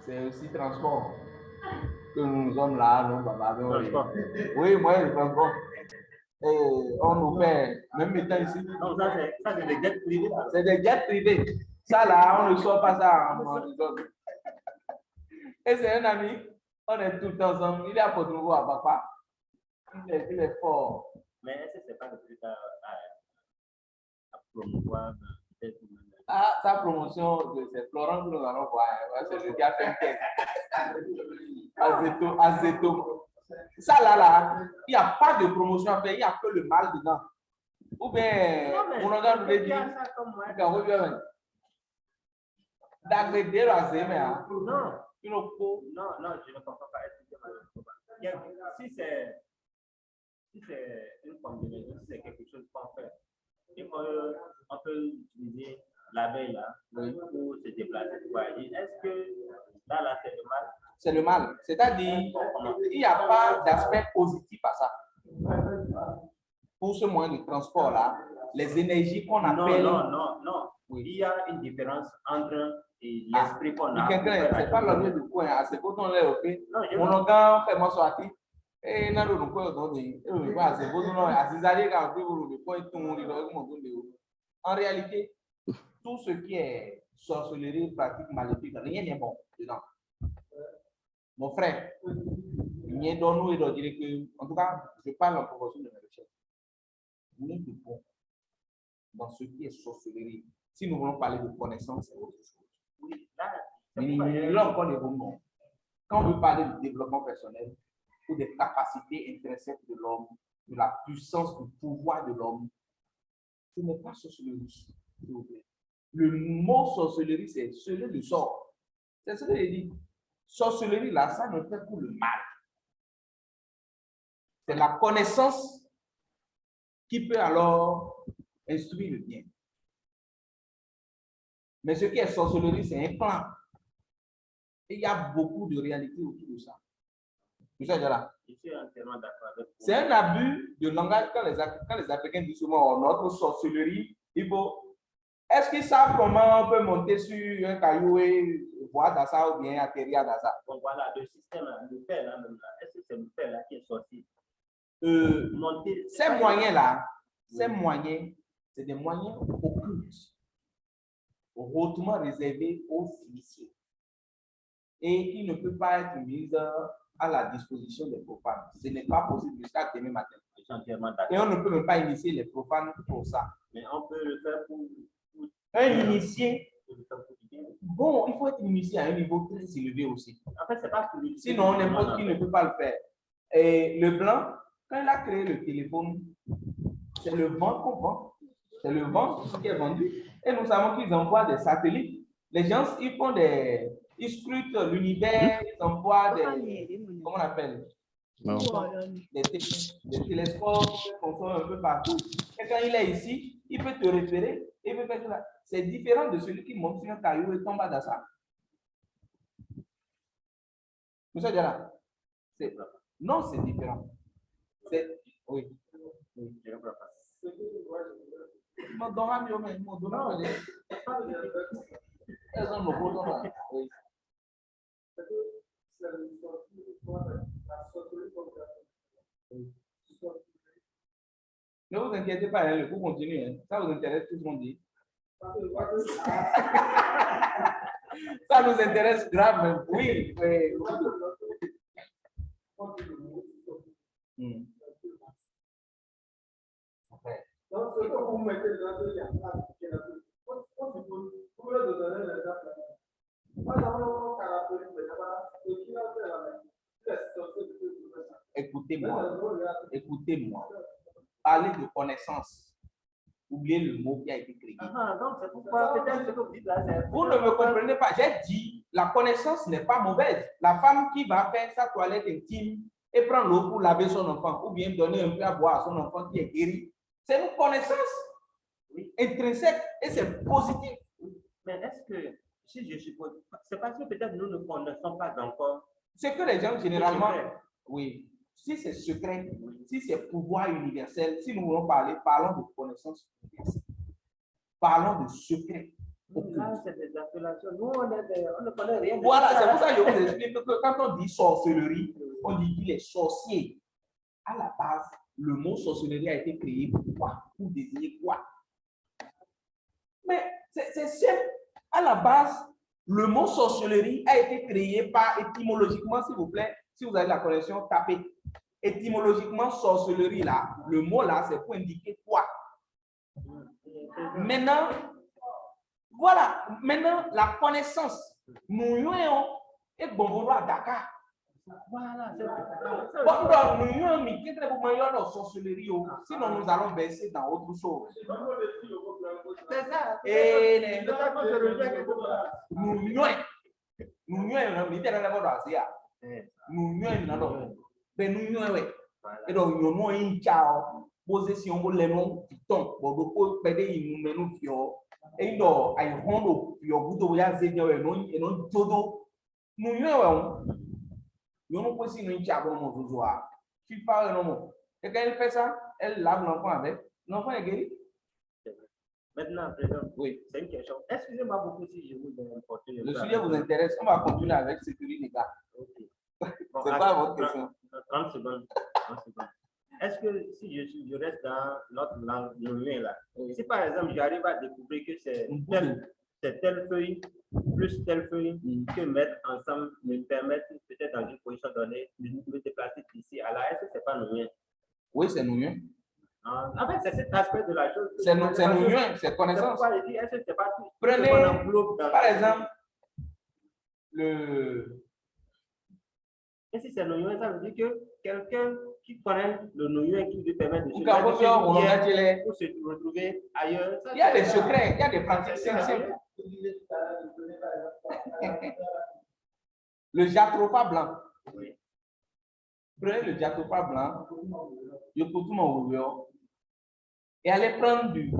C'est aussi transport. Que nous sommes là, nous, papa. Oui, moi, le transport. Et on nous fait, même étant ici. Non, ça, c'est des jets privés. C'est des jets privés. Ça, là, on ne sort pas ça en Et c'est un ami, on est tout le temps ensemble. Il est à Porto Novo à papa. Il est fort. Mais est-ce que c'est pas le plus à promouvoir? Ah, sa promotion, c'est Florent que nous allons voir. C'est le gars qui a fait Azeto. Ça là, il n'y a pas de promotion à faire, il n'y a que le mal dedans. Ou bien, on regarde le dit, d'agréder la zéme. Non, je ne comprends pas. Si c'est une combinaison, si c'est quelque chose qu'on fait, on peut utiliser l'abeille là pour se déplacer, pour voyager. Est-ce que là, c'est le mal? C'est le mal. C'est-à-dire, il n'y a pas d'aspect positif à ça. Pour ce moyen de transport-là, les énergies qu'on appelle... Non. Oui. Il y a une différence entre l'esprit qu'on a. C'est pas l'objet du coin. C'est pour qu'on l'ait fait. Mon organe fait mon sorti. Et n'a le coin donné. En réalité, tout ce qui est sorcellerie, pratique maléfique, rien n'est bon dedans. Mon frère, en tout cas, je parle en proportion de mes recherches. Rien de bon dans ce qui est sorcellerie. Si nous voulons parler de connaissance, c'est autre chose. Oui, là, là encore des bons noms. Quand on veut parler de développement personnel ou des capacités intrinsèques de l'homme, de la puissance, du pouvoir de l'homme, ce n'est pas sorcellerie, s'il vous plaît. Le mot sorcellerie, c'est celui du sort. C'est ce que j'ai dit. Sorcellerie, là, ça ne fait que le mal. C'est la connaissance qui peut alors instruire le bien. Mais ce qui est sorcellerie, c'est un plan. Et il y a beaucoup de réalité autour de ça. C'est un abus de langage quand les Africains disent souvent notre sorcellerie. Il faut. Est-ce qu'ils savent comment on peut monter sur un caillou et voir dans ça ou bien atterrir dans ça? Donc voilà, le système, le fait là, est-ce que c'est le fait là qui est sorti? Ces moyens-là, ces moyens, c'est des moyens occultes, hautement réservés aux initiés. Et qui ne peut pas être mis à la disposition des profanes. Ce n'est pas possible jusqu'à demain matin. Et on ne peut même pas initier les profanes pour ça. Mais on peut le faire pour un initié. Bon, il faut être initié à un niveau très élevé aussi. En fait, c'est pas pour sinon, n'importe qui ne peut pas le faire. Et le blanc, quand il a créé le téléphone, c'est le vent qu'on vend. C'est le vent qui est vendu. Et nous savons qu'ils envoient des satellites. Les gens, ils font des... Ils scrutent l'univers, ils envoient des... Comment on appelle? Non. Des télescopes qu'on sort un peu partout. Et quand il est ici, il peut te repérer. Il peut faire ça. C'est différent de celui qui monte sur un caillou et tombe dans ça. Monsieur Diana, non, c'est différent. Oui. Ne vous inquiétez pas, hein, le coup continue. Hein. Ça vous intéresse tout ce qu'on dit. Ça nous intéresse grave, même. Oui. Donc, ce que vous mettez dans le Écoutez-moi. Parlez de connaissance. Oubliez le mot qui a été créé. Donc, c'est pourquoi peut-être ce que vous dites là, vous ne me comprenez pas. J'ai dit, la connaissance n'est pas mauvaise. La femme qui va faire sa toilette intime et prendre l'eau pour laver son enfant, ou bien donner un peu à boire à son enfant qui est guéri, c'est une connaissance intrinsèque et c'est positif. Mais est-ce que, si je suppose, c'est parce que peut-être nous ne connaissons pas encore. C'est que les gens généralement, oui, si c'est secret, si c'est pouvoir universel, si nous voulons parler, parlons de connaissance universelle. Parlons de secret. Là, c'est des appellations. Nous, on ne connaît rien. Voilà, c'est pour ça que je vous explique que quand on dit sorcellerie, on dit qu'il est sorcier. À la base, le mot sorcellerie a été créé pour quoi? Pour désigner quoi? Mais c'est simple. À la base, le mot sorcellerie a été créé par étymologiquement, s'il vous plaît, si vous avez la connexion, tapez. Étymologiquement, sorcellerie là, le mot là, c'est pour indiquer quoi? Maintenant, voilà, maintenant la connaissance. Nous avons et bon à Dakar. Voilà, Nous avons mis sorcellerie, sinon nous allons baisser dans autre chose. c'est ça. Et elle fait ça, elle lave l'enfant avec. L'enfant est guéri. Maintenant, président, Oui. c'est une question. Excusez-moi beaucoup si je vous ai importé. Le sujet vous intéresse. On va continuer avec sécurité, les gars. Okay. C'est pas votre question. 30 secondes. 30 secondes. Est-ce que si je reste dans notre langue, là, si par exemple j'arrive à découvrir que c'est telle feuille plus telle feuille que mettre ensemble me permettent peut-être dans une position donnée de me déplacer d'ici à là, est-ce que c'est pas nous? Oui, c'est nous. En fait, c'est cet aspect de la chose. C'est nous, c'est connaissance. Prenez, par exemple, Et si c'est nous, ça veut dire que quelqu'un qui connaît le nous qui lui permet de se pour se retrouver ailleurs. Il y a des secrets, il y a des pratiques simples. Le jatropha blanc. Oui. Prenez le jatropha blanc, je peux tout mon et allez prendre du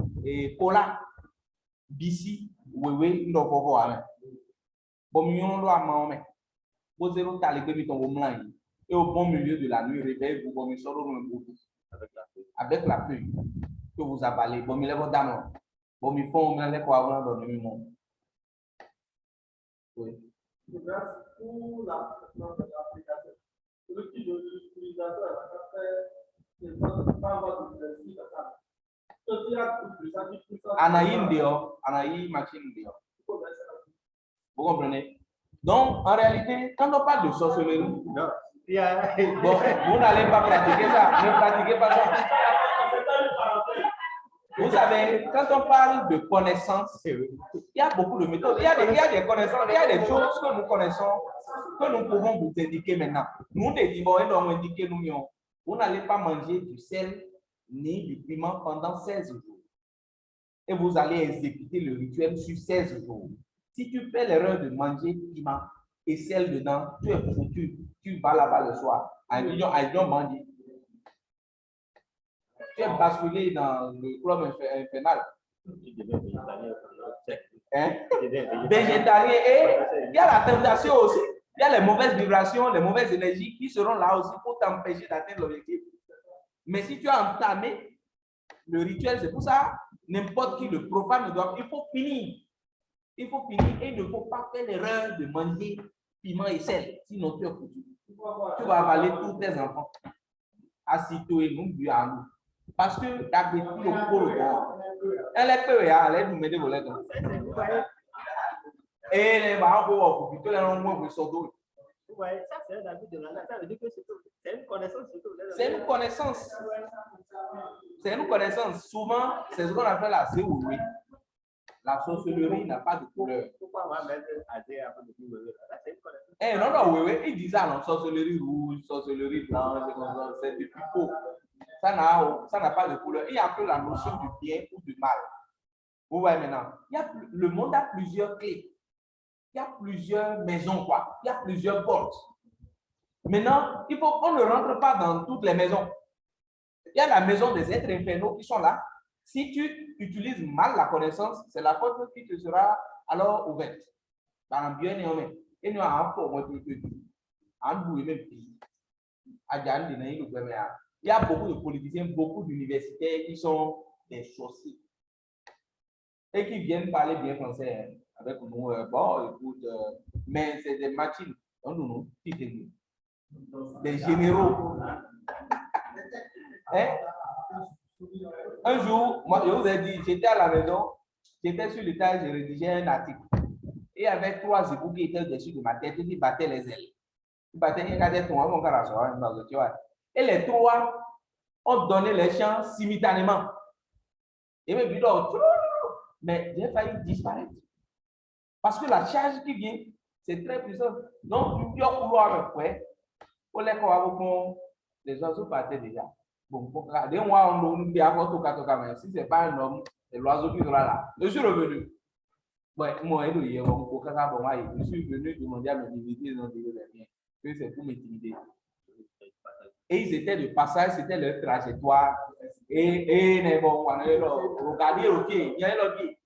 cola, bici, oui, non, pour voir. Bon, nous doit m'en posez vous t'allez que ton blanc et au bon milieu de la nuit, réveillez-vous, bon, avec la feuille que vous avalez. Bon, il est votre dame. Bon, il faut me aller pour avoir dans le monde. Oui. Pour l'application, l'utilisateur pas avoir de principe à ça. Anaï machine dehors. Vous comprenez? Donc, en réalité, quand on parle de sorcellerie, bon, vous n'allez pas pratiquer ça. Ne pratiquez pas ça. Vous savez, quand on parle de connaissances, il y a beaucoup de méthodes. Il y a des connaissances, il y a des choses que nous connaissons, que nous pouvons vous indiquer maintenant. Nous, des divorces, nous indiquer nous, vous n'allez pas manger du sel ni du piment pendant 16 jours. Et vous allez exécuter le rituel sur 16 jours. Si tu fais l'erreur de manger piment et sel dedans, tu es foutu. Tu vas là-bas le soir. Manger. Tu es basculé dans le club infernal. Végétarien. Et il y a la tentation aussi. Il y a les mauvaises vibrations, les mauvaises énergies qui seront là aussi pour t'empêcher d'atteindre l'objectif. Mais si tu as entamé le rituel, c'est pour ça, n'importe qui, le profane, ne doit. Il faut finir. Il faut finir et il ne faut pas faire l'erreur de manger piment et sel. Sinon, tu es foutu. Tu vas avaler tous tes enfants. Assis-toi et nous, à nous. Parce que d'habitude, le corps, elle est peu, elle est nous mettre vos lettres. Et les parents pour vous, les gens vont sortir. Ouais, ça c'est un avis de la ça veut dire que c'est une connaissance. C'est une connaissance. C'est une connaissance. Souvent, c'est ce qu'on appelle la COV. La sorcellerie n'a pas de couleur. Pourquoi on va mettre AD avant de dire c'est une connaissance. Eh non, oui, ils disent ça, non, sorcellerie rouge, sorcellerie blanche, c'est du pipeau. Ça n'a pas de couleur. Il y a que la notion du bien ou du mal. Vous voyez maintenant, le monde a plusieurs clés. Il y a plusieurs maisons, quoi. Il y a plusieurs portes. Maintenant, on ne rentre pas dans toutes les maisons. Il y a la maison des êtres infernaux qui sont là. Si tu utilises mal la connaissance, c'est la porte qui te sera alors ouverte. Dans bien et nous avons il y a beaucoup de politiciens, beaucoup d'universitaires qui sont des sorciers. et qui viennent parler bien français hein, avec nous. Bon, écoute, mais c'est des machines. Non, non, non, des généraux. Hein? Un jour, moi, je vous ai dit, j'étais à la maison, j'étais sur le tas, je rédigeais un article. Et il y avait 3 époux qui étaient au-dessus de ma tête, qui battaient les ailes. Ils battaient, ils regardaient tout, mon caractère, tu vois. Et les 3 ont donné les chants simultanément. Et mes bidons, mais j'ai failli disparaître. Parce que la charge qui vient, c'est très puissant. Donc, tu as couloir avec les oiseaux partaient déjà. Bon, pour regarder, moi, on nous dit à votre si ce n'est pas un homme, c'est l'oiseau qui sera là. Je suis revenu. Ouais, moi, je suis venu demander à mes divinité, ils ont dit que c'est pour m'intimider. Et ils étaient de passage, c'était leur trajectoire. Et bon, regardez le pied, il y a le pied.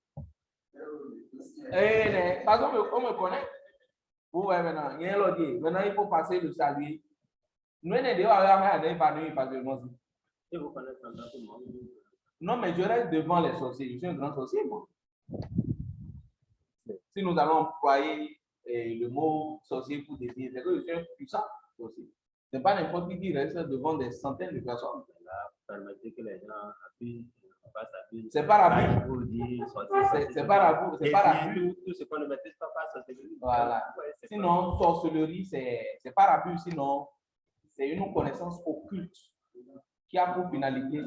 Et parce qu'on me connaît. Vous voyez maintenant, il y a le pied. Maintenant, il faut passer le saluer. Nous, on est dehors, non, mais je reste devant les sorciers. Je suis un grand sorcier, moi. Si nous allons employer le mot sorcier pour désigner, c'est que je suis un puissant sorcier. Ce n'est pas n'importe qui reste devant des centaines de personnes. Permettez que les gens appuient. C'est pas la Bible. C'est pas la Bible. C'est pas la Bible. Tout ce qu'on ne maîtrise pas, sorcellerie. Voilà. Sinon, sorcellerie, c'est pas la Bible, sinon, c'est une connaissance occulte qui a pour finalité.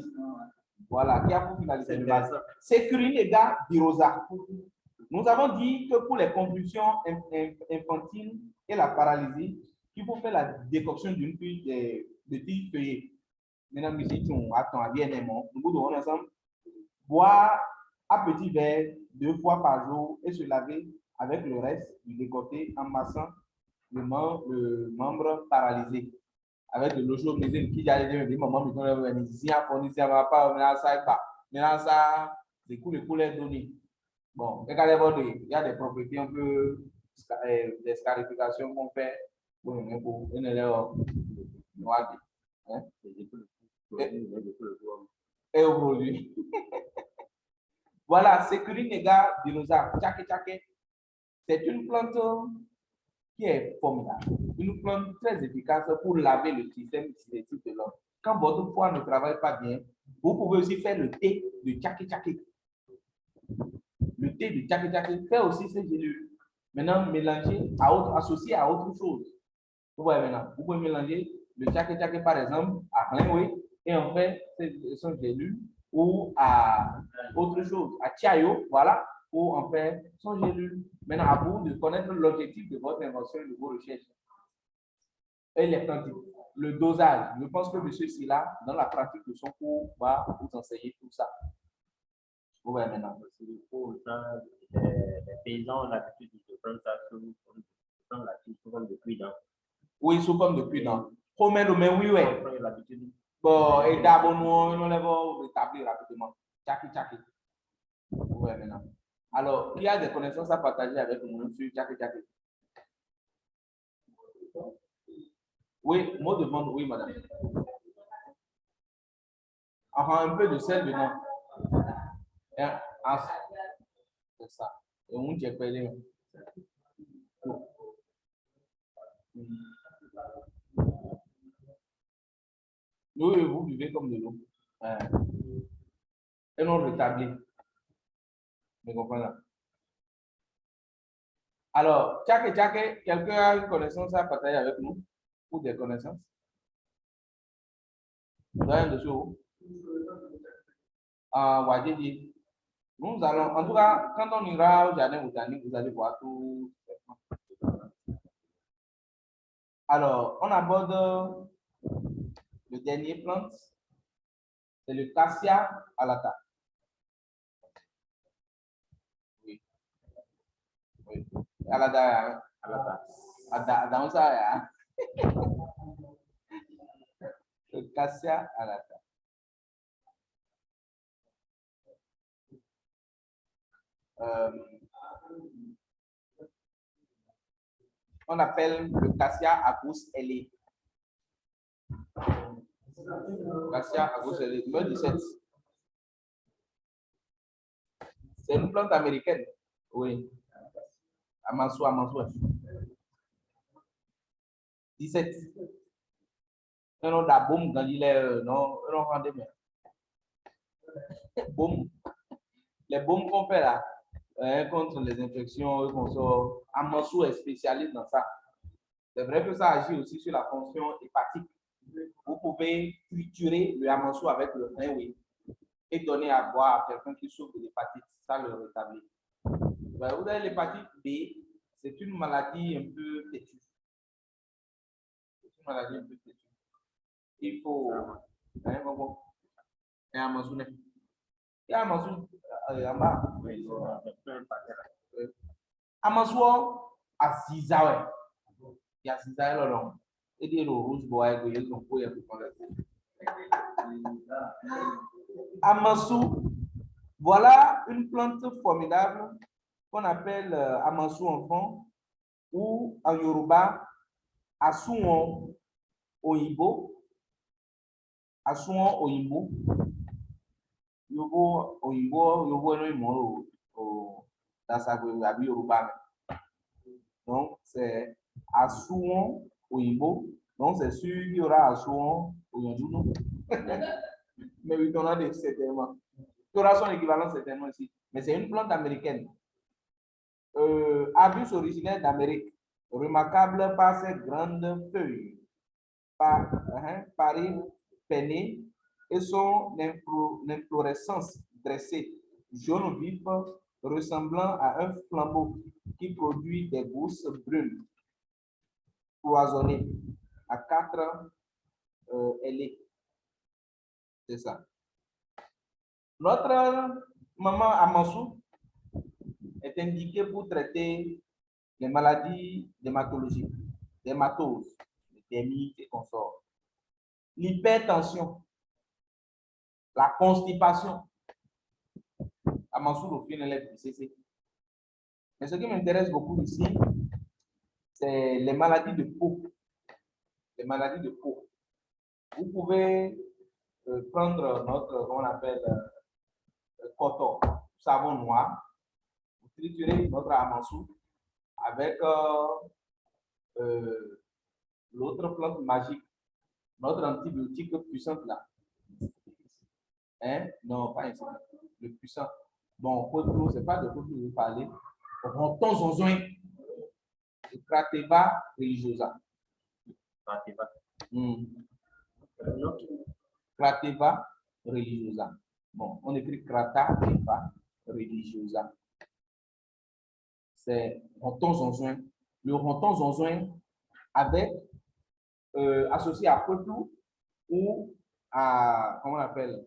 Voilà, qui a pour finalité de base. C'est Kurinega Birosa. Nous avons dit que pour les convulsions infantiles et la paralysie, il faut faire la décoction d'une feuille de tiges feuillées. Mesdames, messieurs, attends, bien aimant. Nous devons ensemble boire à petit verre 2 fois par jour et se laver avec le reste du décoté en massant le membre paralysé. Avec de l'eau chaude, qui j'allais dire, maman, mais on ici, on va pas, maintenant ça, c'est cool, donné. Bon, regardez, il y a des propriétés un peu, des scarifications qu'on fait pour et aujourd'hui. Voilà, c'est Kurinega dinosaure. C'est une plante qui est formidable. Une plante très efficace pour laver le système digestif de l'homme. Quand votre foie ne travaille pas bien, vous pouvez aussi faire le thé de tchaki. Le thé de tchaki fait aussi ces gélules. Maintenant, mélanger associé à autre chose. Vous voyez maintenant, vous pouvez mélanger le tchaki par exemple à Renway et en fait, ce gélules ou à autre chose, à Tiayo, voilà, ou en fait son gélule. Maintenant, à vous de connaître l'objectif de votre invention et de vos recherches. Et les quantités, le dosage. Je pense que M. Silla, dans la pratique de son cours, va vous enseigner tout ça. Vous voyez maintenant. Les paysans ont l'habitude de prendre ça sous forme de cuidant. Oui, sous forme de cuidant. Mais oui. Bon, et d'abord, nous allons rétablir rapidement. Tchaki. Vous voyez maintenant. Alors, il y a des connaissances à partager avec nous sur Tchaki. Oui, mot de vente, oui, madame. Un peu de sel dedans. C'est ça. Et on dit que oui, vous buvez comme de l'eau. Et non rétabli. Vous comprenez? Alors, Tchaki, quelqu'un a une connaissance à partager avec nous? Ou des connaissances? Rien de chaud. Wadidi. Nous allons, en tout cas, quand on ira au jardin botanique, vous allez voir tout. Alors, on aborde le dernier plante, c'est le Cassia alata. Oui. Alata. Dans ça, le Cassia alata. On appelle le Cassia agus ailé. Cassia agus ailé, numéro 17. C'est une plante américaine. Oui. Amasu, Amasu. 17. Non, la bombe quand il est, non, rendez bien. Bombe. Les bombes qu'on fait là, contre les infections, qu'on sort, Amasu est spécialiste dans ça. C'est vrai que ça agit aussi sur la fonction hépatique. Vous pouvez triturer le Amasu avec le pain, oui, et donner à boire à quelqu'un qui souffre de l'hépatite. Ça le rétablit. Vous avez l'hépatite B, c'est une maladie un peu têtue. C'est une maladie un peu têtue. Il faut. Et Amasu, et Amasu, Amasu, Azizawe. Il y a Azizawe, là, et des rouges, bois, et ils ont pour Amasu, voilà une plante formidable qu'on appelle Amasu enfant ou en Yoruba Asuwon Oyibo. Asuwon Oyibo. Yobo no imo o dasagwe abi Yoruba. Donc c'est Asuwon Oyibo. Donc c'est sûr qu'il y aura Asuwon Oyonjuno. Mais oui, on a des certainement. Il y aura son équivalent certainement ici. Mais c'est une plante américaine. Arbuste originaire d'Amérique, remarquable par ses grandes feuilles, paris pennées et son inflorescence dressée, jaune vif, ressemblant à un flambeau qui produit des gousses brunes, cloisonnées à 4 ailés. C'est ça. Notre maman Amasu est indiquée pour traiter les maladies dématologiques, dermatose, les dermites et consorts, l'hypertension, la constipation. Amasu au final est CC. Mais ce qui m'intéresse beaucoup ici, c'est les maladies de peau. Les maladies de peau. Vous pouvez prendre notre, comment on appelle, coton, savon noir, vous triturez notre Amasu avec l'autre plante magique, notre antibiotique puissante là. Hein? Non, pas ici. Le puissant. Bon, Cotro, c'est pas de quoi je veux parler. Ronton zonzoin. Crateva religiosa. Crateva religiosa. Bon, on écrit Crateva religiosa. C'est ronton zonzoin. Le ronton zonzoin avec associé à Cotro ou à, comment on appelle,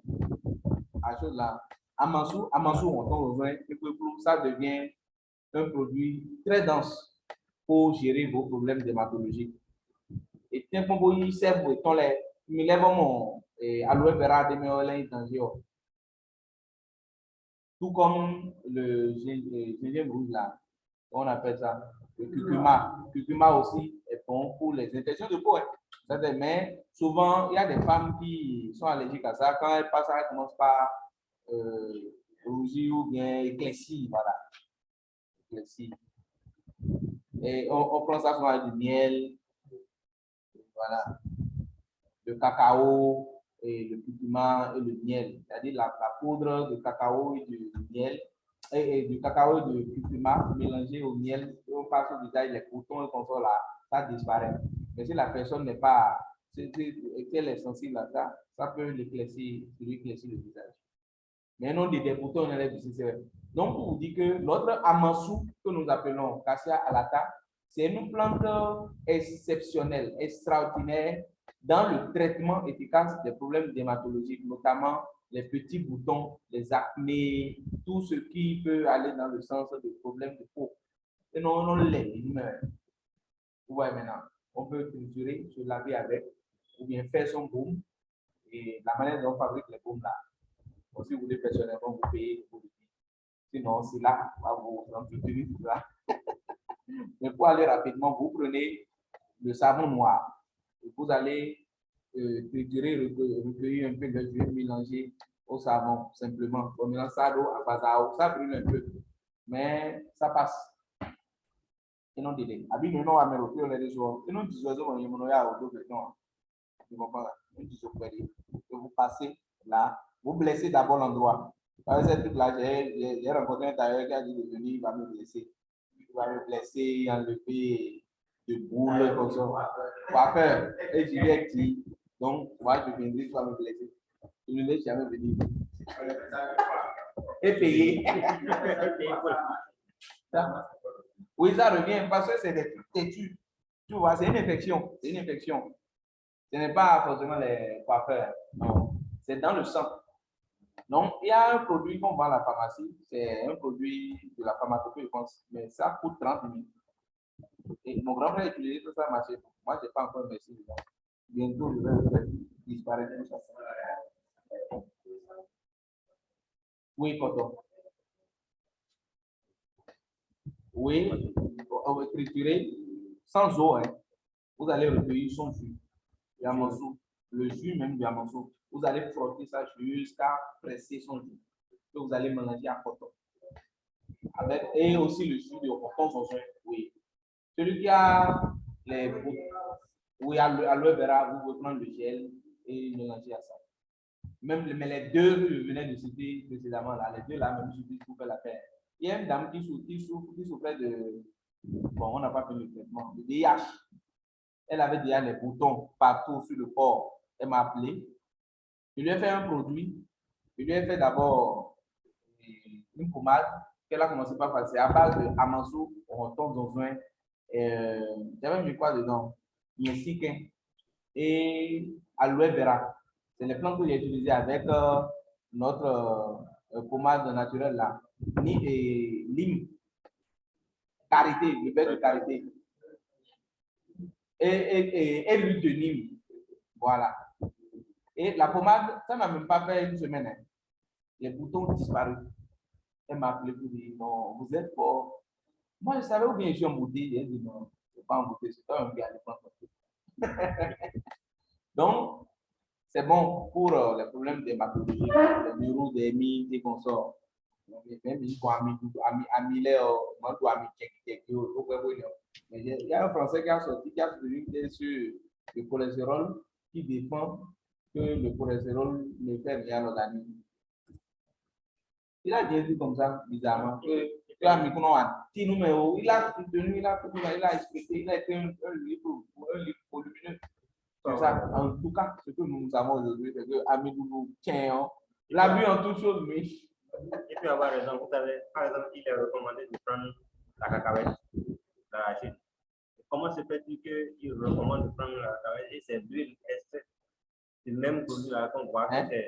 à chose là, Amasu, ronton zonzoin, ça devient un produit très dense pour gérer vos problèmes dermatologiques. Et tiens, pour vous, il sert pour ton lait, il lève mon aloe vera de mes danger. Tout comme le gingembre rouge là, on appelle ça le curcuma. Le curcuma aussi est bon pour les infections de peau. Hein. Mais souvent, il y a des femmes qui sont allergiques à ça. Quand elles passent, elles commencent par rougir ou bien éclaircir. Voilà. Éclaircir. Et on prend ça souvent avec du miel. Voilà. Le cacao et le curcuma et le miel. C'est-à-dire la poudre de cacao et du miel. Et du cacao et du curcuma mélangé au miel. Et on passe au visage, les boutons et comme ça là, ça disparaît. Mais si la personne n'est pas, si elle est sensible à ça, ça peut l'éclaircir, lui éclaircir le visage. Mais non des boutons, on enlève ici, c'est vrai. Donc, pour vous dire que notre Amasu, que nous appelons Cassia alata, c'est une plante exceptionnelle, extraordinaire dans le traitement efficace des problèmes dermatologiques, notamment les petits boutons, les acnés, tout ce qui peut aller dans le sens des problèmes de peau. Et non, on les vous voyez maintenant, on peut triturer, se laver avec, ou bien faire son baume, et la manière dont on fabrique les baumes là. Donc, si vous voulez personnellement, vous payez. Sinon, c'est là, vous entretenez tout là. Mais pour aller rapidement, vous prenez le savon noir. Et vous allez triturer, recueillir un peu de jus, mélanger au savon, simplement. On mélange ça d'eau à base d'eau, ça brûle un peu, mais ça passe. Et non délai. Abi me no amero fi ole deso. Et non diso zo woni mo ya o do be non. Tu comprends là? On dit que vous passez là, vous blessez d'abord l'endroit. Avec cette truc là, j'ai rencontré un tailleur qui a dit de venir, il va me blesser. Il va me blesser, enlever de boules comme ça. Coiffeur, et je lui ai dit, donc, moi, je viendrai, tu vas me blesser. Je ne l'ai jamais venu. Et payer. Oui, ça revient parce que c'est des trucs têtus. Tu vois, c'est une infection. C'est une infection. Ce n'est pas forcément les coiffeurs. Non, c'est dans le sang. Donc, il y a un produit qu'on vend à la pharmacie. C'est un produit de la pharmacopée, je pense. Mais ça coûte 30 000. Et mon grand frère utilisait tout ça, marché. Moi, je n'ai pas encore investi dedans. Bientôt, je vais le faire disparaître tout ça. Oui, coton. Oui, on va triturer sans eau. Hein. Vous allez recueillir son jus. Le jus même du amanceau. Vous allez frotter ça jusqu'à presser son jus. Que vous allez mélanger à coton. Avec, et aussi le jus de coton son soin. Oui. Celui qui a les oui, aloe vera, vous pouvez prendre le gel et mélanger à ça. Même mais les deux que je venais de citer précédemment, là, les deux là, même suffisent pour faire la paire. Il y a une dame qui souffrait de. Bon, on n'a pas fait le traitement. De VIH. Elle avait déjà les boutons partout sur le corps. Elle m'a appelé. Je lui ai fait un produit. Je lui ai fait d'abord une pommade qu'elle a commencé par passer à base de amanceau, roton, zonzouin. J'avais mis quoi dedans? Miesiquin et aloe vera. C'est les plantes que j'ai utilisées avec notre pommade naturelle là. Lime. Karité, le beurre de karité. Et l'huile de Nîmes. Voilà. Et la pommade, ça n'a même pas fait une semaine. Hein. Les boutons ont disparu. Elle m'a appelé pour dire non, vous êtes fort. Moi, je savais où bien je suis embouté. Elle dit non, je ne suis pas embouté, c'est toi un gars. Donc, c'est bon pour les problèmes d'hématologie, les neurodémies et consorts. Même il y a un Français qui a sorti, qui a publié sur le cholestérol, qui défend que le cholestérol ne fait rien à l'organisme. Il a dit comme ça, bizarrement, que il a soutenu, il a expliqué, il a écrit un livre volumineux. C'est ça, en tout cas, ce que nous savons aujourd'hui, c'est que Amidoulou tient l'abus en toute chose, mais. Et puis avoir raison, vous savez, par exemple, il est recommandé de prendre la cacahuète, l'arachide. Comment se fait-il qu'il recommande de prendre la cacahuète et c'est l'huile extraite? C'est le même produit là qu'on voit que c'est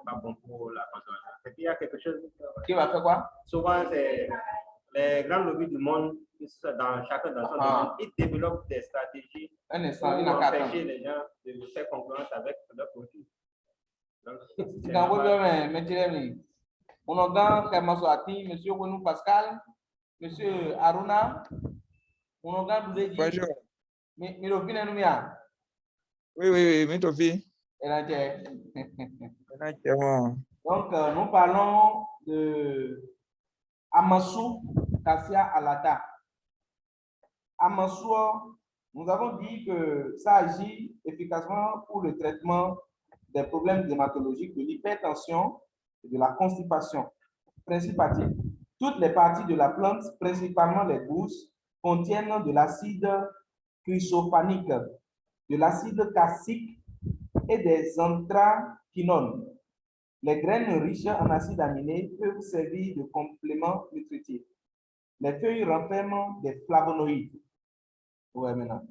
pas bon pour la consommation. C'est qu'il y a quelque chose. Qui va faire quoi? Souvent, c'est les grands lobbies du monde, chacun dans son domaine, ils développent des stratégies pour empêcher les gens de faire concurrence avec leurs produits. Donc, on organe Kermasoati, M. Renou Pascal, M. Aruna, on organe vous a dit. Bonjour. Mais le fin est nommé. Oui, Mitofi. Donc, nous parlons de Amasu Cassia Alata. Amasu, nous avons dit que ça agit efficacement pour le traitement des problèmes dermatologiques, de l'hypertension et de la constipation. Principe actif. Toutes les parties de la plante, principalement les gousses, contiennent de l'acide chrysophanique, de l'acide cassique et des anthraquinones. Les graines riches en acides aminés peuvent servir de complément nutritif. Les feuilles renferment des flavonoïdes. Ouais, maintenant.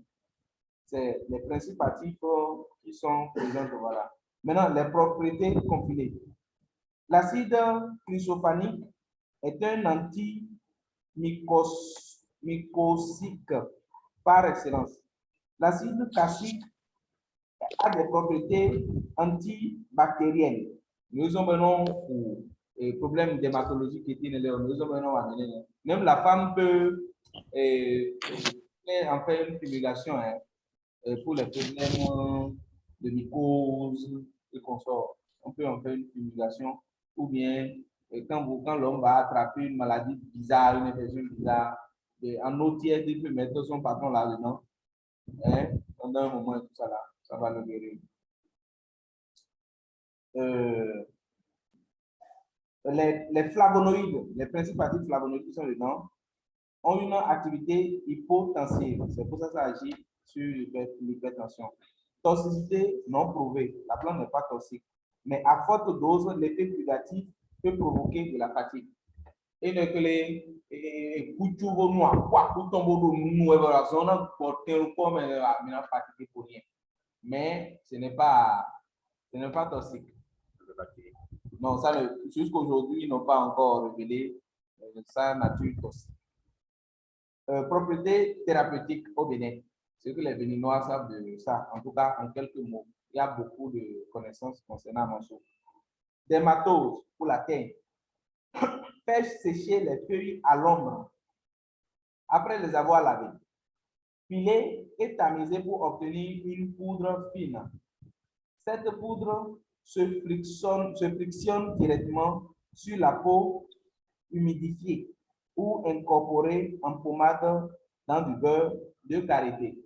C'est les principes actifs qui sont présents. Voilà. Maintenant, les propriétés combinées. L'acide chrysophanique est un antimycosique par excellence. L'acide cassique a des propriétés antibactériennes. Nous avons pour les problèmes dermatologiques qui sont même la femme peut en faire une fumigation pour les problèmes de mycose et consorts. on peut en faire une fumigation, ou bien quand l'homme va attraper une maladie bizarre, une infection bizarre, en eau tiède, il peut mettre son patron là-dedans, hein, pendant un moment et tout ça là, ça va le guérir. Les flavonoïdes, les principes actifs flavonoïdes qui sont dedans, ont une activité hypotensive. C'est pour ça que ça agit sur l'hypertension. Toxicité non prouvée. La plante n'est pas toxique. Mais à forte dose, l'effet purgatif peut provoquer de la fatigue. Et donc, les coutumes noirs, quoi, fatigué pour rien. Mais ce n'est pas toxique. Non, ça, jusqu'aujourd'hui, ils n'ont pas encore révélé sa nature toxique. Propriété thérapeutique au Bénin. Ce que les Béninois savent de ça, en tout cas en quelques mots. Il y a beaucoup de connaissances concernant Amanso. Dermatose pour la teigne. Faire sécher les feuilles à l'ombre après les avoir lavées. Piler et tamiser pour obtenir une poudre fine. Cette poudre se frictionne directement sur la peau humidifiée ou incorporée en pommade dans du beurre de karité.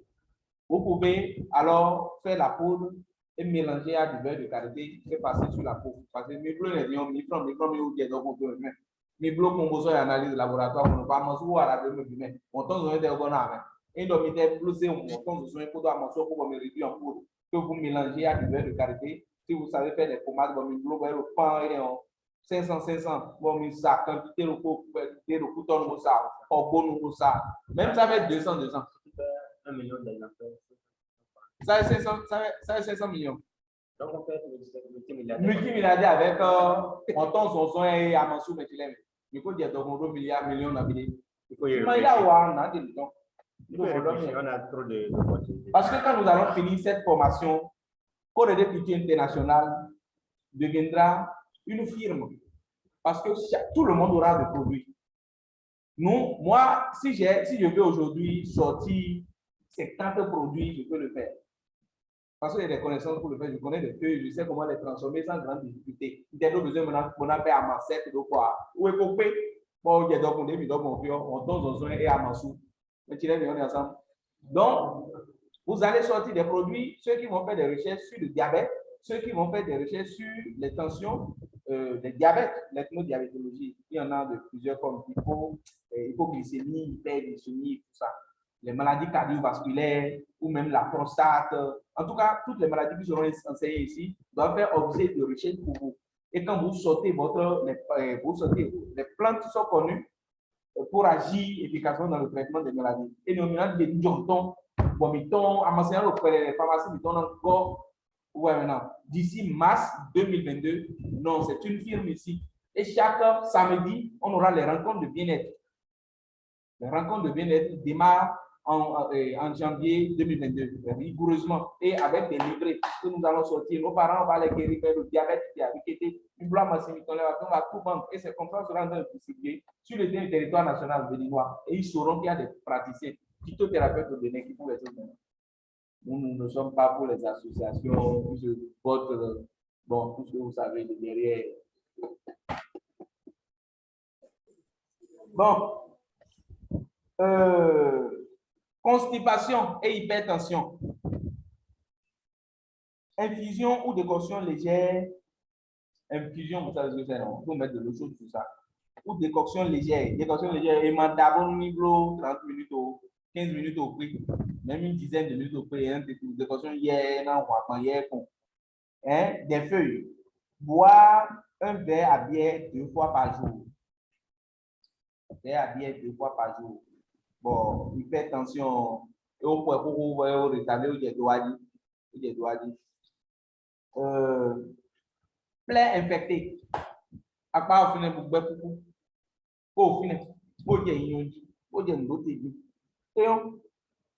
Vous pouvez alors faire la poudre et mélanger à du beurre de karité et passer sur la peau. Parce que mes bleus, mes bleus composés analyse de laboratoire, on ne va pas m'en à la demi. On t'en des bonnes armes. Et donc, il est plus on t'en besoin pour me réduire en poudre que vous mélangez à du beurre de karité. Si vous savez faire des pommades, vous pouvez le pain et 500, bon, mais ça, quantité de couteau, ça, au bon, ça. Même ça va être 200. 1 million de ça est 500 millions. Donc, on fait multimilliardaire avec Monton, Sonson et Amansou, mais il faut dire donc 2 milliards, millions d'habitants. Il faut y réfléchir. On a trop de... Parce que quand nous allons finir cette formation, Code de Culture Internationale deviendra une firme. Parce que tout le monde aura des produits. Moi, si je veux aujourd'hui sortir 50 produits, je peux le faire. Parce qu'il y a des connaissances pour le faire. Je connais des feuilles, je sais comment les transformer sans grande difficulté. Il y a besoin de faire à Massette, de quoi. Où est coupé? Bon, il y a donc des bidons, on tombe dans un et à Massou. On est ensemble. Donc, vous allez sortir des produits, ceux qui vont faire des recherches sur le diabète, ceux qui vont faire des recherches sur les tensions, les diabètes, l'ethno-diabétologie. Il y en a de plusieurs formes, hypoglycémie, hyperglycémie, tout ça. Les maladies cardiovasculaires ou même la prostate. En tout cas, toutes les maladies qui seront enseignées ici doivent faire objet de recherche pour vous. Et quand vous sortez les plantes qui sont connues pour agir efficacement dans le traitement des maladies. Et nous avons des jantons, vomitons, amassés auprès des pharmacies, mettons encore. Ouais, maintenant, d'ici mars 2022, non, c'est une firme ici. Et chaque samedi, on aura les rencontres de bien-être. Les rencontres de bien-être démarrent en janvier 2022, rigoureusement, et avec des livrets que nous allons sortir. Nos parents vont les guérir le diabète, une blanc on va tout vendre, et c'est comme ça sera en train de distribuer sur le territoire national béninois. Et ils sauront qu'il y a des praticiens, phytothérapeutes au Bénin qui font les choses. Nous ne sommes pas pour les associations qui se votent, bon, tout ce que vous savez de derrière. Bon. Constipation et hypertension. Infusion ou décoction légère. Infusion, vous savez ce que c'est, non? Vous mettre de l'eau chaude sur ça. Ou décoction légère. Décoction légère, et d'abord niveau 30 minutes ou 15 minutes au prix. Même une dizaine de minutes au prix. Décoction hier, non, hier, hein? Des feuilles. Boire un verre à bière 2 fois par jour. Verre à bière 2 fois par jour. Bon, hypertension, et au point pour vous rétablir, il y a des doigts. Plaie infectée. À part au final, vous pouvez au final, vous dire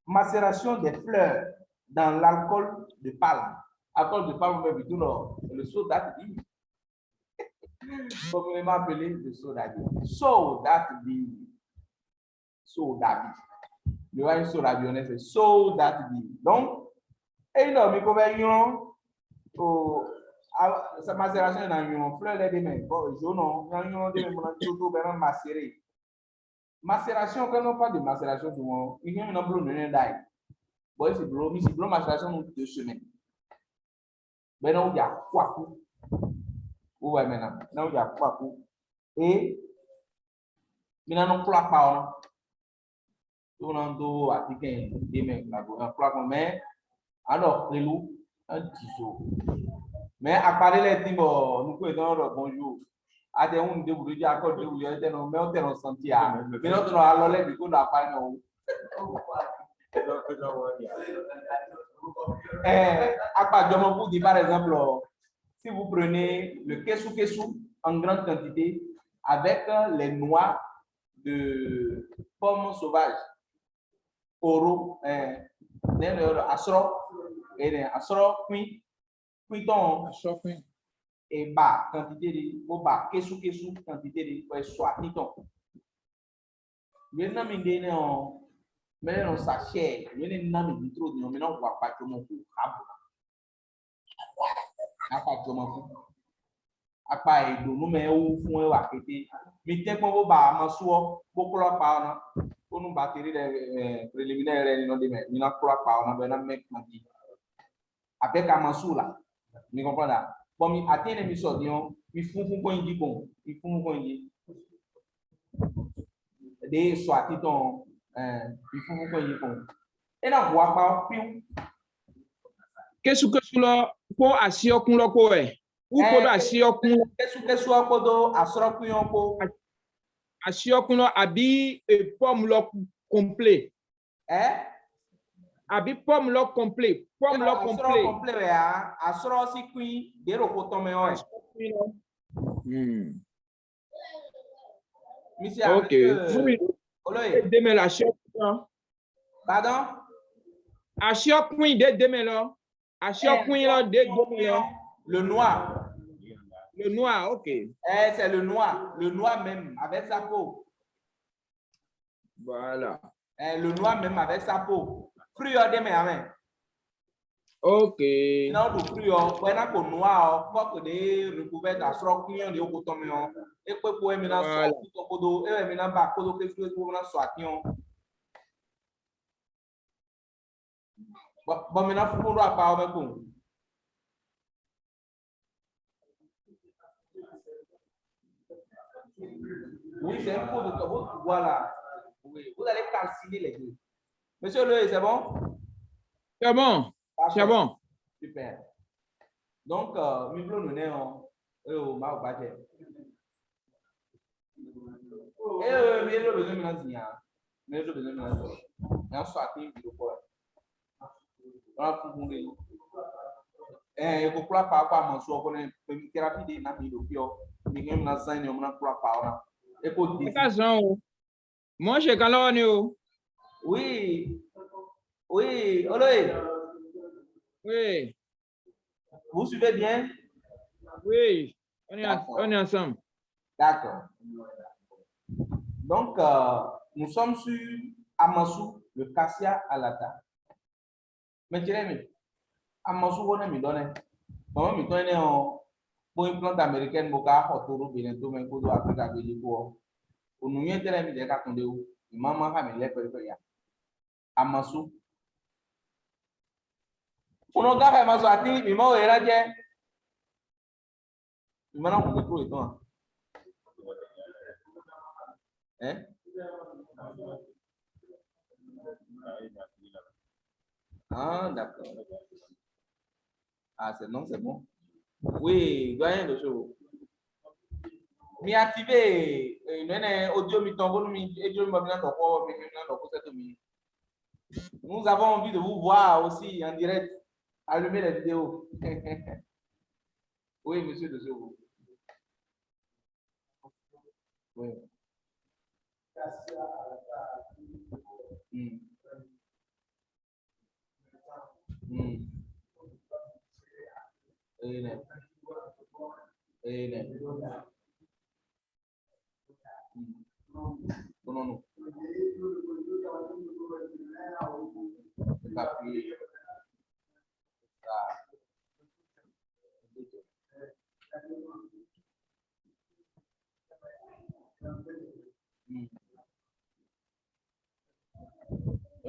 macération des fleurs dans l'alcool de palme. Alcool de palme, le soda dit. Communément appelé le soda dit. Soda dit. Soda. Le wine soda bionné, c'est soda. Donc, et non, mais conversion sa macération dans une fleur de demain. Bon, jaune, on demain, on a tout bien macéré. Macération, quand on parle de macération, il y a un bleu de d'ail. Bon, c'est bleu, macération, 2 semaines. Mais non, il y a quoi coup? Ouais, maintenant. Non, il y a quoi coup? Et, maintenant, on plaque pas. On a un article demain, on plaque, mais, alors, les loups, un tiso. Mais à part les timos, nous pouvons dire bonjour. À des gens de vous dire à quoi de vous dire, mais on est senti à. Mais notre alors les du coup n'a pas non. À part de vous dire par exemple, si vous prenez le kesu en grande quantité avec les noix de pommes sauvages, oro, asro, et asro cuit. Et bas quantité de bas kesu quantité de soit niton. Maintenant mingene on mais on sachet yene nami vitro di on wa pa jomo ku abo apa jomo ku apa edo no me o fun e wa kete mi te pon bo ba ma suo bo klo pa ona onu batterie de préliminaire no de me mi na klo pa ona be na me kanti avec amasula mi comprendre bon mi atene mi so dion mi fun ko indi bon mi fun ko indi de soit titon mi fun ko indi bon e na wa pa piu Kesu lo ko asiokun lo ko e. U ko do asiokun. Kesu ko do asrokun yo ko. Asiokun lo abi pomme lo complet. Abi pomme lo complet. Pomme lo complet. Complet ya. Asro si kui de ro ko tome o. OK. Oui. Demain la asiokun. Pardon? Asiokun de demain lo. Asiokun lo de demain lo. Le noir. Le noir, OK. C'est le noir même avec sa peau. Voilà. Le noir même avec sa peau. Fruit demain. OK. Non, le fruit, on a pour noir, pas que des recouverts d'asro client de okotomio. Et que pour emina soit tout kodo, et emina ba kodo que je pour na soit client. Bon, maintenant faut qu'on doit pas avec vous. Oui, c'est un pot de cabot. Voilà. Oui, vous allez calciner les deux. Monsieur Loé, c'est bon? C'est bon. C'est bon. Super. Donc, nous voulons nous au budget. Et mais le besoin maintenant c'est ya. Mais le besoin maintenant c'est. On soit team du quoi. On pour vous. Vous croire pas quoi mention qu'on est thérapie de na bio bio. Mais même na sign on na croire pas. Et pour dire. Moi je galone. Oui. Oui, Oloé. Oui. Vous suivez bien? Oui, on est ensemble. D'accord. Donc, nous sommes sur Amasu, le cassia alata. Mais tu sais, Amasu, on a mis donné. Comment mi donné pour une plante américaine, boka, hotoro, bientôt, mais pour Afrique, avec du bois. Pour nous, il y a des gens qui ont dit, maman, a mis les périphéries. Amasu. On a gardé Amasu à ti, mais moi, il y a des. Maintenant, on me trouve et toi. Hein? Ah, d'accord. Ah, c'est non, c'est bon. Oui, doyen de choses. Mi activé une audio mi tombe mi audio mi maintenant donc mi maintenant donc cette mi. Nous avons envie de vous voir aussi en direct. Allumez les vidéos. Oui, monsieur de Zobo. Oui. Non, non.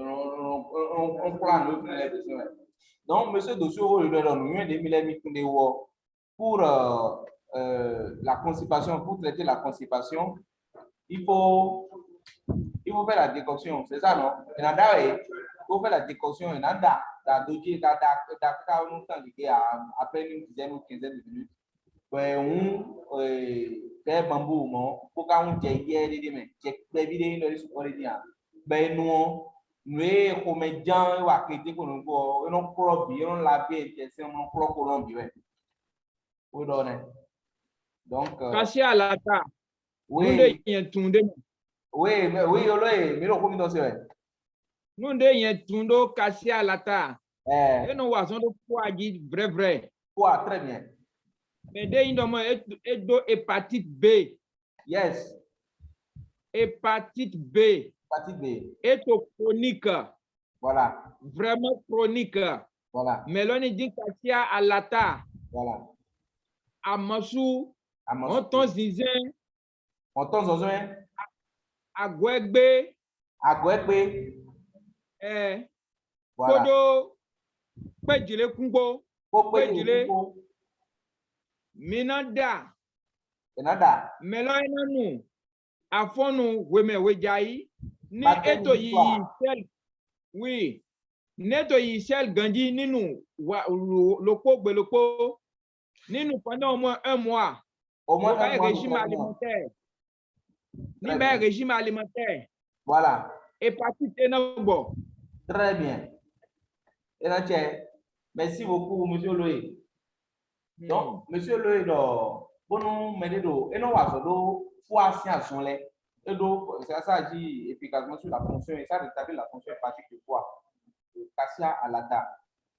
On prend les besoins. Donc, monsieur Dossou, pour la constipation, pour traiter la constipation, il faut faire la décoction, c'est ça, non? Il faut faire la décoction, il y a à peine une dizaine ou quinzaine de minutes. Fait bambou, pour qu'on donc Kassia alata. oui Oui, Nunde yen tundo Kassia alata. Et non was on vrai vrai. Très bien. Mais dès une hépatite B. Yes. Hépatite B. Hépatite B. Et chronique. Voilà. Vraiment chronique. Voilà. Mais l'on dit Kassia alata. Voilà. Amasu. On ton zizin. On ton zizin. Agwegbe. Agwegbe. Voilà. Kodo. Pejile kumbo. Pejile. Minanda. Minanda. Melonanu. Afonu weme wejayi. Ni eto yi sel. Oui. Neto yi sel ganji ninu loko beloko. Ninu pendant au moins un mois. Au moins un mois. Régime alimentaire. Ni ben régime alimentaire. Voilà. Hépatite énorme. Très bien. Merci beaucoup, monsieur Loé. Donc, monsieur Loé, pour nous mener et non, foi science, et donc, ça agit efficacement sur la fonction, et ça rétablit la fonction hépatique du foie. Kassia alata.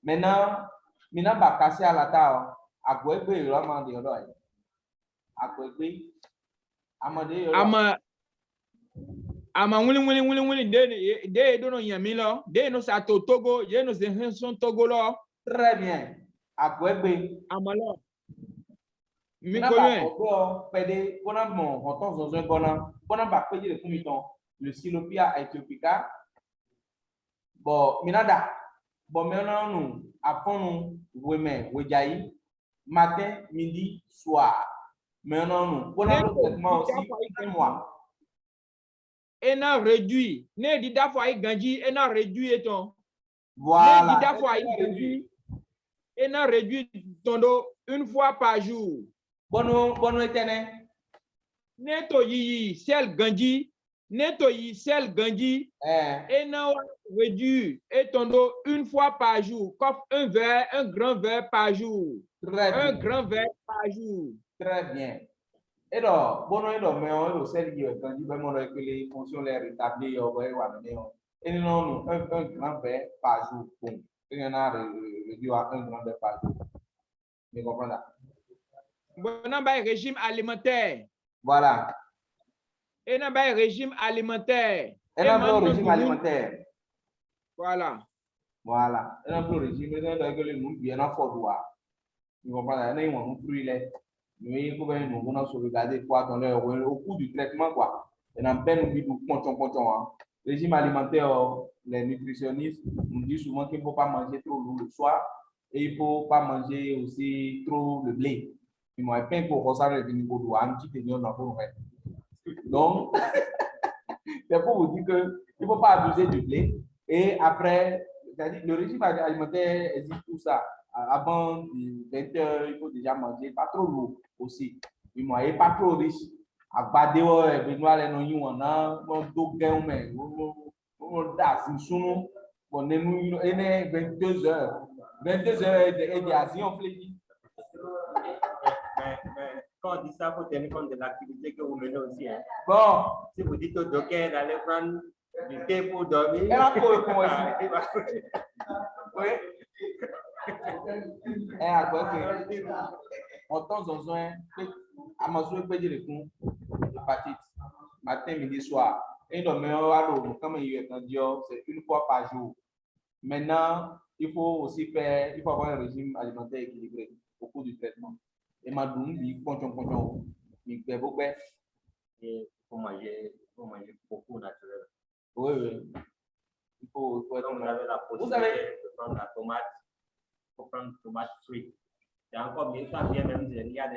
Maintenant, Kassia alata, à quoi est-ce que vous avez dit? À quoi est-ce que ama wili de dono yami lo de no sa to Togo ye no se son Togo lo. Très bien. Agwegbe amalo mi ko yo pede bona mon hoton zozo bona ba peji le fumiton le Silopia aethiopica bon minada bon maintenant nous aponu weme wejayi matin midi soir maintenant nous bona le traitement aussi un mois. Et n'a réduit. Ne dit d'affaire avec Ganji, et n'a réduit et ton. Voilà. Ne dit d'affaire avec Ganji, et n'a réduit ton dos une fois par jour. Bon éternel. Neto yi sel Ganji, neto yi sel Ganji, et n'a réduit et ton dos une fois par jour. Comme un grand verre par jour. Un grand verre par jour. Très bien. Et donc, mais on sait quand il va que les fonctions les rétablir, et non, un grand verre par jour. Bon, il y en a réduit à un grand verre par jour. Vous comprenez? Bon, on a un régime alimentaire. Voilà. Et on a un régime alimentaire. Et on a un régime alimentaire. Voilà. Voilà. Et on a un régime alimentaire. Bien en fordoir. Vous comprenez? On a un fruit là. Nous pouvons sauvegarder au cours du traitement, quoi. Et en peine, le régime alimentaire, les nutritionnistes nous disent souvent qu'il ne faut pas manger trop lourd le soir et il ne faut pas manger aussi trop le blé. Il m'a peine pour ressentir le niveau de un petit peu de donc, c'est pour vous dire qu'il ne faut pas abuser du blé. Et après, le régime alimentaire existe tout ça. Avant 20 heures, il faut déjà manger, pas trop lourd aussi. Il n'est pas trop riche. À Badeo, Benoît, les noyaux, on a un doguin, on a un sous, on est 22 heures. 22 heures et des on fait. Mais quand on dit ça, il faut tenir compte de l'activité que vous menez aussi. Hein. Bon. Si vous dites au doguin d'aller prendre du thé pour dormir. Elle a quoi oui. À quoi que on tente besoin à manger pédir le coup hépatite matin midi soir et donc comme il est c'est une fois par jour. Maintenant il faut avoir un régime alimentaire équilibré au cours du traitement et madoum il faut manger beaucoup naturel. oui il faut faut être Donc, vous honnête. avez la Vous possibilité savez, de prendre la tomate, il faut prendre tomate frite. C'est encore mieux, quand bien même, il y a